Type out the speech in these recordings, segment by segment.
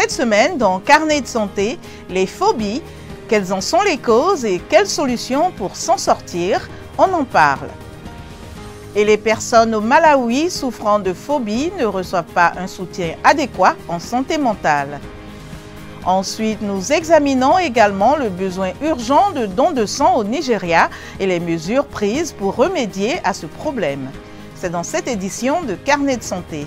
Cette semaine, dans Carnet de santé, les phobies, quelles en sont les causes et quelles solutions pour s'en sortir, on en parle. Et les personnes au Malawi souffrant de phobie ne reçoivent pas un soutien adéquat en santé mentale. Ensuite, nous examinons également le besoin urgent de dons de sang au Nigeria et les mesures prises pour remédier à ce problème. C'est dans cette édition de Carnet de santé.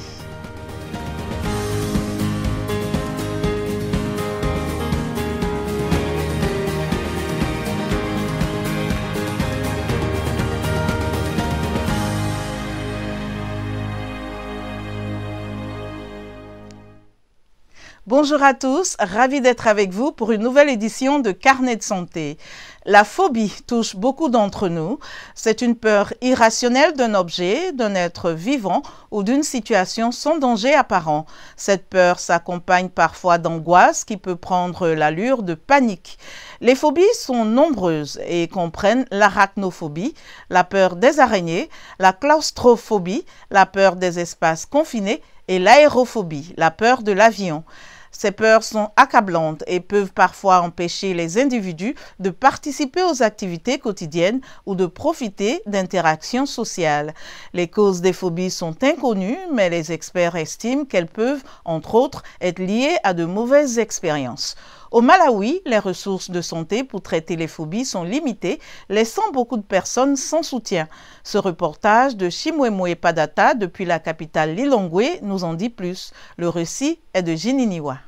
Bonjour à tous, ravi d'être avec vous pour une nouvelle édition de Carnet de santé. La phobie touche beaucoup d'entre nous. C'est une peur irrationnelle d'un objet, d'un être vivant ou d'une situation sans danger apparent. Cette peur s'accompagne parfois d'angoisse qui peut prendre l'allure de panique. Les phobies sont nombreuses et comprennent l'arachnophobie, la peur des araignées, la claustrophobie, la peur des espaces confinés et l'aérophobie, la peur de l'avion. Ces peurs sont accablantes et peuvent parfois empêcher les individus de participer aux activités quotidiennes ou de profiter d'interactions sociales. Les causes des phobies sont inconnues, mais les experts estiment qu'elles peuvent, entre autres, être liées à de mauvaises expériences. Au Malawi, les ressources de santé pour traiter les phobies sont limitées, laissant beaucoup de personnes sans soutien. Ce reportage de Chimwemwe Padata depuis la capitale Lilongwe nous en dit plus. Le récit est de Gininiwa.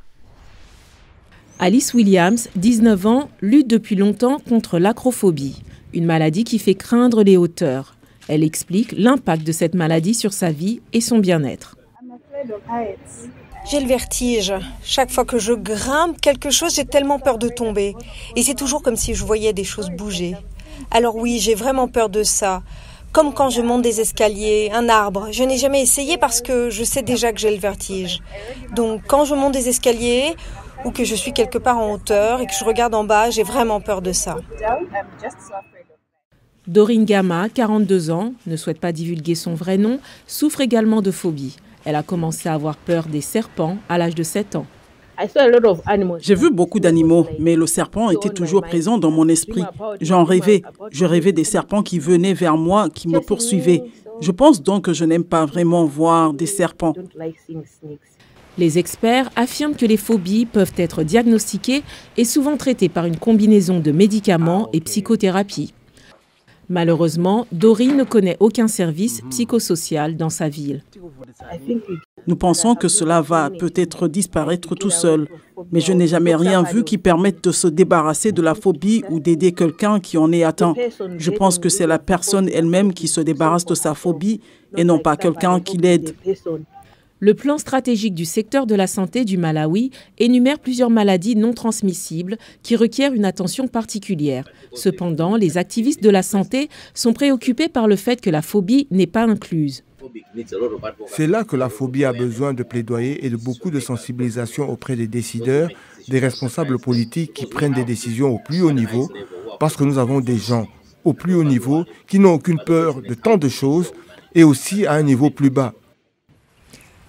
Alice Williams, 19 ans, lutte depuis longtemps contre l'acrophobie, une maladie qui fait craindre les hauteurs. Elle explique l'impact de cette maladie sur sa vie et son bien-être. J'ai le vertige. Chaque fois que je grimpe quelque chose, j'ai tellement peur de tomber. Et c'est toujours comme si je voyais des choses bouger. Alors oui, j'ai vraiment peur de ça. Comme quand je monte des escaliers, un arbre. Je n'ai jamais essayé parce que je sais déjà que j'ai le vertige. Donc quand je monte des escaliers ou que je suis quelque part en hauteur et que je regarde en bas, j'ai vraiment peur de ça. Doreen Gama, 42 ans, ne souhaite pas divulguer son vrai nom, souffre également de phobie. Elle a commencé à avoir peur des serpents à l'âge de 7 ans. J'ai vu beaucoup d'animaux, mais le serpent était toujours présent dans mon esprit. J'en rêvais. Je rêvais des serpents qui venaient vers moi, qui me poursuivaient. Je pense donc que je n'aime pas vraiment voir des serpents. Les experts affirment que les phobies peuvent être diagnostiquées et souvent traitées par une combinaison de médicaments et psychothérapie. Malheureusement, Doreen ne connaît aucun service psychosocial dans sa ville. Nous pensons que cela va peut-être disparaître tout seul, mais je n'ai jamais rien vu qui permette de se débarrasser de la phobie ou d'aider quelqu'un qui en est atteint. Je pense que c'est la personne elle-même qui se débarrasse de sa phobie et non pas quelqu'un qui l'aide. Le plan stratégique du secteur de la santé du Malawi énumère plusieurs maladies non transmissibles qui requièrent une attention particulière. Cependant, les activistes de la santé sont préoccupés par le fait que la phobie n'est pas incluse. C'est là que la phobie a besoin de plaidoyer et de beaucoup de sensibilisation auprès des décideurs, des responsables politiques qui prennent des décisions au plus haut niveau, parce que nous avons des gens au plus haut niveau qui n'ont aucune peur de tant de choses et aussi à un niveau plus bas.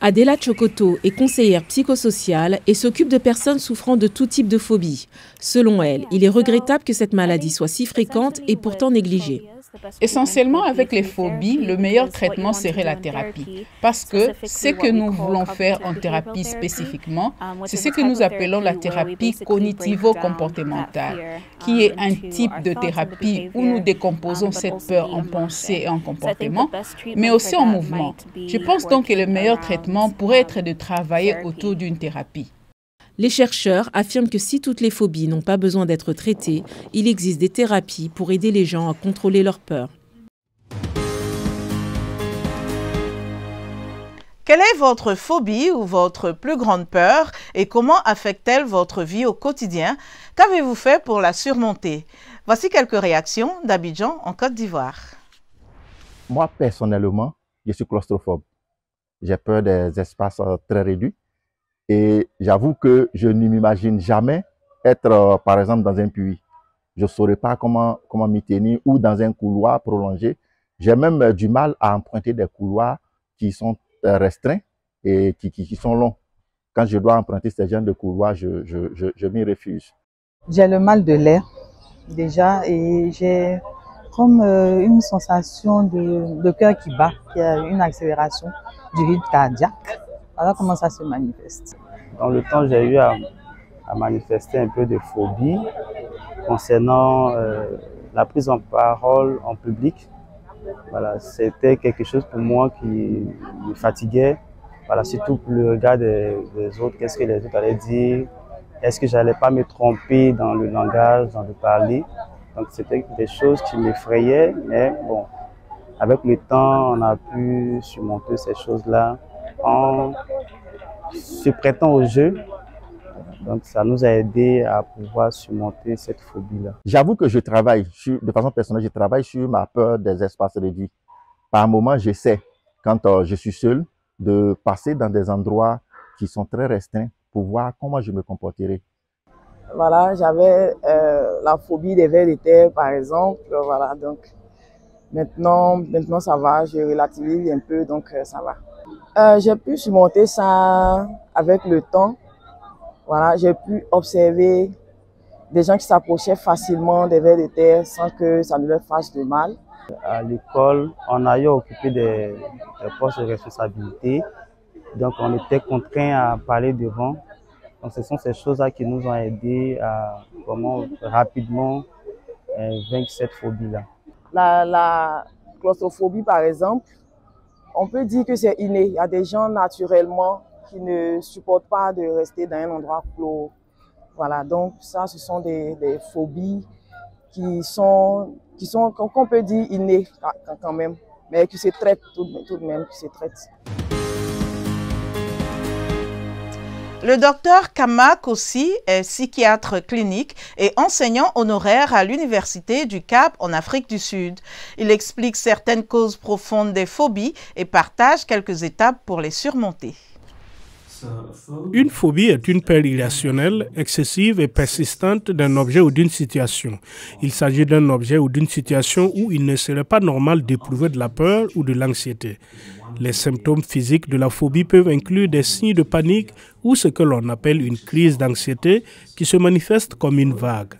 Adela Chokoto est conseillère psychosociale et s'occupe de personnes souffrant de tout type de phobie. Selon elle, il est regrettable que cette maladie soit si fréquente et pourtant négligée. Essentiellement, avec les phobies, le meilleur traitement serait la thérapie. Parce que ce que nous voulons faire en thérapie spécifiquement, c'est ce que nous appelons la thérapie cognitivo-comportementale, qui est un type de thérapie où nous décomposons cette peur en pensée et en comportement, mais aussi en mouvement. Je pense donc que le meilleur traitement pourrait être de travailler autour d'une thérapie. Les chercheurs affirment que si toutes les phobies n'ont pas besoin d'être traitées, il existe des thérapies pour aider les gens à contrôler leur peur. Quelle est votre phobie ou votre plus grande peur et comment affecte-t-elle votre vie au quotidien? Qu'avez-vous fait pour la surmonter? Voici quelques réactions d'Abidjan en Côte d'Ivoire. Moi, personnellement, je suis claustrophobe. J'ai peur des espaces très réduits. Et j'avoue que je ne m'imagine jamais être, par exemple, dans un puits. Je ne saurais pas comment m'y tenir ou dans un couloir prolongé. J'ai même du mal à emprunter des couloirs qui sont restreints et qui sont longs. quand je dois emprunter ces genres de couloirs, je m'y refuse. J'ai le mal de l'air déjà et j'ai comme une sensation de cœur qui bat, qui a une accélération du rythme cardiaque. Voilà comment ça se manifeste. Dans le temps, j'ai eu à manifester un peu de phobie concernant la prise en parole en public. Voilà, c'était quelque chose pour moi qui me fatiguait. Voilà, surtout pour le regard des autres, qu'est-ce que les autres allaient dire, est-ce que j'allais pas me tromper dans le langage, dans le parler. Donc c'était des choses qui m'effrayaient, mais bon, avec le temps, on a pu surmonter ces choses-là en se prêtant au jeu. Donc ça nous a aidé à pouvoir surmonter cette phobie-là. J'avoue que je travaille, de façon personnelle, je travaille sur ma peur des espaces réduits. Par moment, j'essaie, quand je suis seul, de passer dans des endroits qui sont très restreints pour voir comment je me comporterai. Voilà, j'avais la phobie des vers de terre, par exemple. Voilà, donc maintenant ça va, je relativise un peu, donc ça va. J'ai pu surmonter ça avec le temps. Voilà, j'ai pu observer des gens qui s'approchaient facilement des vers de terre sans que ça ne leur fasse de mal. À l'école, on a eu à occuper des postes de responsabilité, donc on était contraints à parler devant. Donc ce sont ces choses-là qui nous ont aidés à vraiment rapidement vaincre cette phobie-là. La claustrophobie, par exemple, on peut dire que c'est inné. Il y a des gens naturellement qui ne supportent pas de rester dans un endroit clos. Voilà, donc ça, ce sont des phobies qu'on peut dire innées quand même, mais qui se traitent tout de même, qui se traitent. Le docteur Kamak aussi est psychiatre clinique et enseignant honoraire à l'Université du Cap en Afrique du Sud. Il explique certaines causes profondes des phobies et partage quelques étapes pour les surmonter. Une phobie est une peur irrationnelle, excessive et persistante d'un objet ou d'une situation. Il s'agit d'un objet ou d'une situation où il ne serait pas normal d'éprouver de la peur ou de l'anxiété. Les symptômes physiques de la phobie peuvent inclure des signes de panique ou ce que l'on appelle une crise d'anxiété qui se manifeste comme une vague.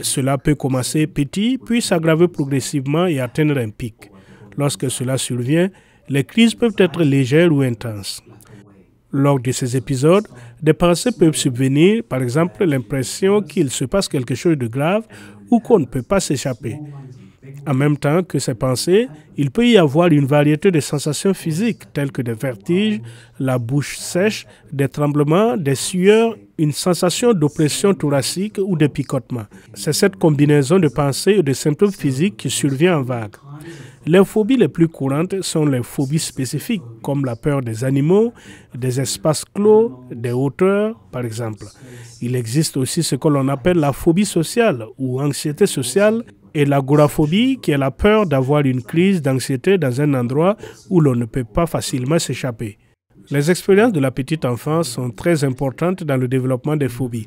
Cela peut commencer petit, puis s'aggraver progressivement et atteindre un pic. Lorsque cela survient, les crises peuvent être légères ou intenses. Lors de ces épisodes, des pensées peuvent subvenir, par exemple l'impression qu'il se passe quelque chose de grave ou qu'on ne peut pas s'échapper. En même temps que ces pensées, il peut y avoir une variété de sensations physiques telles que des vertiges, la bouche sèche, des tremblements, des sueurs, une sensation d'oppression thoracique ou de picotement. C'est cette combinaison de pensées et de symptômes physiques qui survient en vague. Les phobies les plus courantes sont les phobies spécifiques, comme la peur des animaux, des espaces clos, des hauteurs, par exemple. Il existe aussi ce que l'on appelle la phobie sociale ou anxiété sociale et l'agoraphobie, qui est la peur d'avoir une crise d'anxiété dans un endroit où l'on ne peut pas facilement s'échapper. Les expériences de la petite enfance sont très importantes dans le développement des phobies.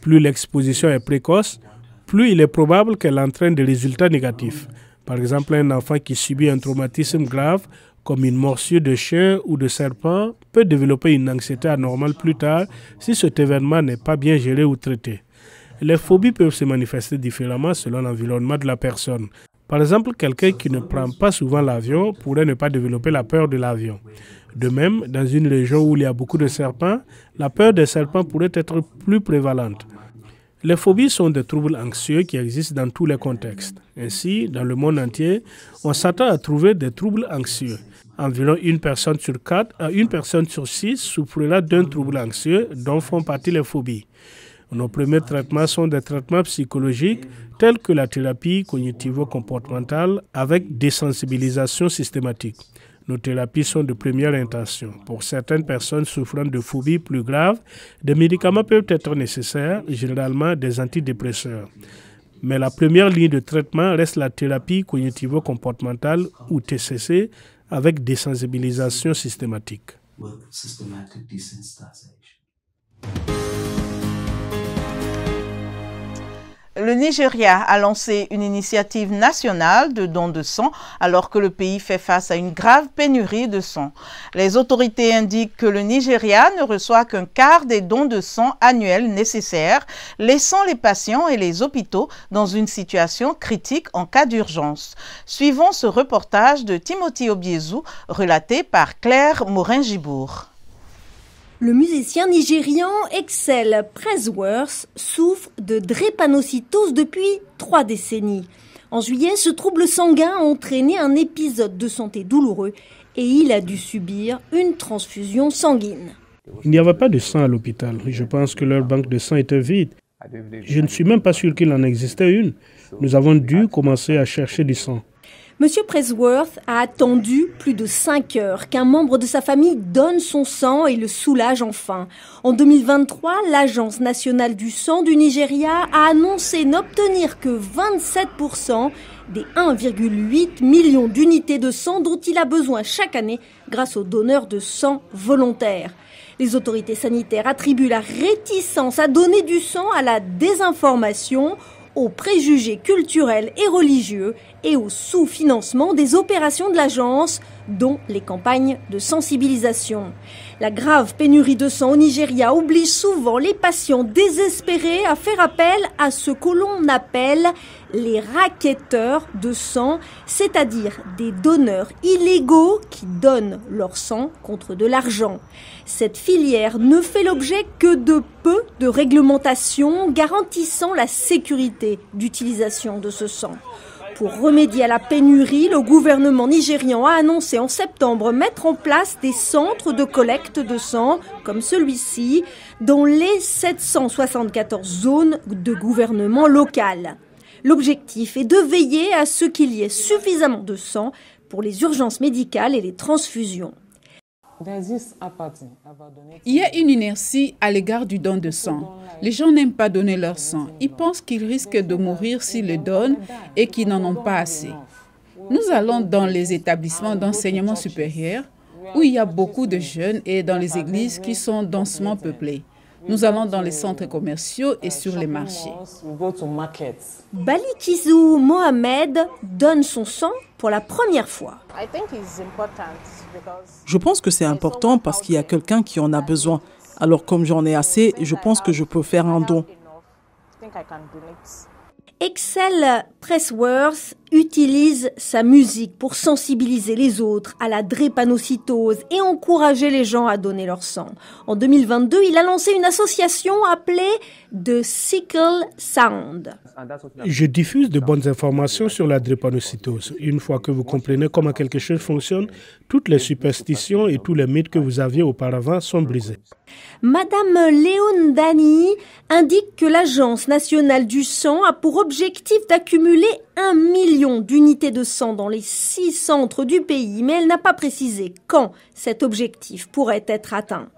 Plus l'exposition est précoce, plus il est probable qu'elle entraîne des résultats négatifs. Par exemple, un enfant qui subit un traumatisme grave, comme une morsure de chien ou de serpent, peut développer une anxiété anormale plus tard si cet événement n'est pas bien géré ou traité. Les phobies peuvent se manifester différemment selon l'environnement de la personne. Par exemple, quelqu'un qui ne prend pas souvent l'avion pourrait ne pas développer la peur de l'avion. De même, dans une région où il y a beaucoup de serpents, la peur des serpents pourrait être plus prévalente. Les phobies sont des troubles anxieux qui existent dans tous les contextes. Ainsi, dans le monde entier, on s'attend à trouver des troubles anxieux. Environ 1 personne sur 4 à 1 personne sur 6 souffrira d'un trouble anxieux dont font partie les phobies. Nos premiers traitements sont des traitements psychologiques tels que la thérapie cognitivo-comportementale avec désensibilisation systématique. Nos thérapies sont de première intention. Pour certaines personnes souffrant de phobies plus graves, des médicaments peuvent être nécessaires, généralement des antidépresseurs. Mais la première ligne de traitement reste la thérapie cognitivo-comportementale ou TCC avec désensibilisation systématique. Le Nigeria a lancé une initiative nationale de dons de sang alors que le pays fait face à une grave pénurie de sang. Les autorités indiquent que le Nigeria ne reçoit qu'un quart des dons de sang annuels nécessaires, laissant les patients et les hôpitaux dans une situation critique en cas d'urgence. Suivons ce reportage de Timothy Obiezou, relaté par Claire Morin-Gibour. Le musicien nigérian Excel Pressworth souffre de drépanocytose depuis 3 décennies. En juillet, ce trouble sanguin a entraîné un épisode de santé douloureux et il a dû subir une transfusion sanguine. Il n'y avait pas de sang à l'hôpital. Je pense que leur banque de sang était vide. Je ne suis même pas sûr qu'il en existait une. Nous avons dû commencer à chercher du sang. Monsieur Pressworth a attendu plus de 5 heures qu'un membre de sa famille donne son sang et le soulage enfin. En 2023, l'Agence nationale du sang du Nigeria a annoncé n'obtenir que 27% des 1,8 million d'unités de sang dont il a besoin chaque année grâce aux donneurs de sang volontaires. Les autorités sanitaires attribuent la réticence à donner du sang à la désinformation, aux préjugés culturels et religieux et au sous-financement des opérations de l'agence, dont les campagnes de sensibilisation. La grave pénurie de sang au Nigeria oblige souvent les patients désespérés à faire appel à ce que l'on appelle les racketteurs de sang, c'est-à-dire des donneurs illégaux qui donnent leur sang contre de l'argent. Cette filière ne fait l'objet que de peu de réglementations garantissant la sécurité d'utilisation de ce sang. Pour remédier à la pénurie, le gouvernement nigérian a annoncé en septembre mettre en place des centres de collecte de sang, comme celui-ci, dans les 774 zones de gouvernement local. L'objectif est de veiller à ce qu'il y ait suffisamment de sang pour les urgences médicales et les transfusions. Il y a une inertie à l'égard du don de sang. Les gens n'aiment pas donner leur sang. Ils pensent qu'ils risquent de mourir s'ils le donnent et qu'ils n'en ont pas assez. Nous allons dans les établissements d'enseignement supérieur où il y a beaucoup de jeunes et dans les églises qui sont densément peuplées. Nous allons dans les centres commerciaux et sur les marchés. Balikizu Mohamed donne son sang pour la première fois. Je pense que c'est important parce qu'il y a quelqu'un qui en a besoin. Alors comme j'en ai assez, je pense que je peux faire un don. Excel Pressworth utilise sa musique pour sensibiliser les autres à la drépanocytose et encourager les gens à donner leur sang. En 2022, il a lancé une association appelée The Sickle Sound. Je diffuse de bonnes informations sur la drépanocytose. Une fois que vous comprenez comment quelque chose fonctionne, toutes les superstitions et tous les mythes que vous aviez auparavant sont brisés. Madame Léon Dani indique que l'Agence nationale du sang a pour objectif d'accumuler 1 million d'unités de sang dans les 6 centres du pays, mais elle n'a pas précisé quand cet objectif pourrait être atteint.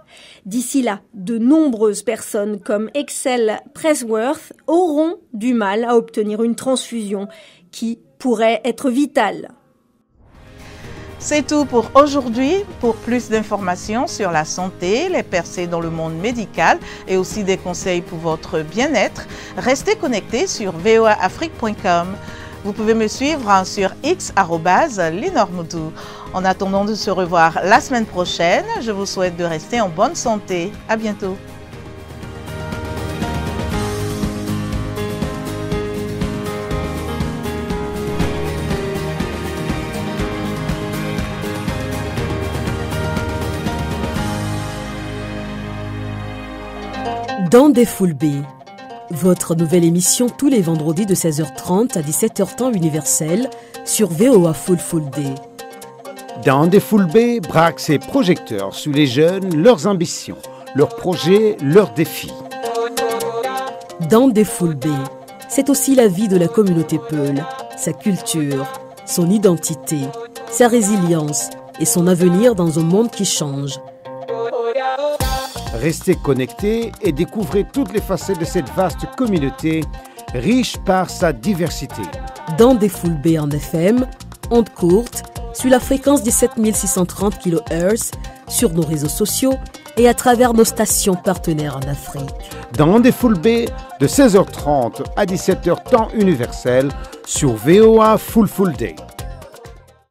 D'ici là, de nombreuses personnes comme Excel Pressworth auront du mal à obtenir une transfusion qui pourrait être vitale. C'est tout pour aujourd'hui. Pour plus d'informations sur la santé, les percées dans le monde médical et aussi des conseils pour votre bien-être, restez connectés sur voaafrique.com. Vous pouvez me suivre sur X @LenorMoudou. En attendant de se revoir la semaine prochaine, je vous souhaite de rester en bonne santé. À bientôt. Dans des Full B, votre nouvelle émission tous les vendredis de 16h30 à 17h temps universel sur VOA Full D. Dans des Full B braque ses projecteurs sur les jeunes, leurs ambitions, leurs projets, leurs défis. Dans des Full B, c'est aussi la vie de la communauté Peul, sa culture, son identité, sa résilience et son avenir dans un monde qui change. Restez connectés et découvrez toutes les facettes de cette vaste communauté, riche par sa diversité. Dans des Full B en FM, ondes courtes, sur la fréquence des 7630 kHz, sur nos réseaux sociaux et à travers nos stations partenaires en Afrique. Dans des Full B, de 16h30 à 17h temps universel sur VOA Full Day.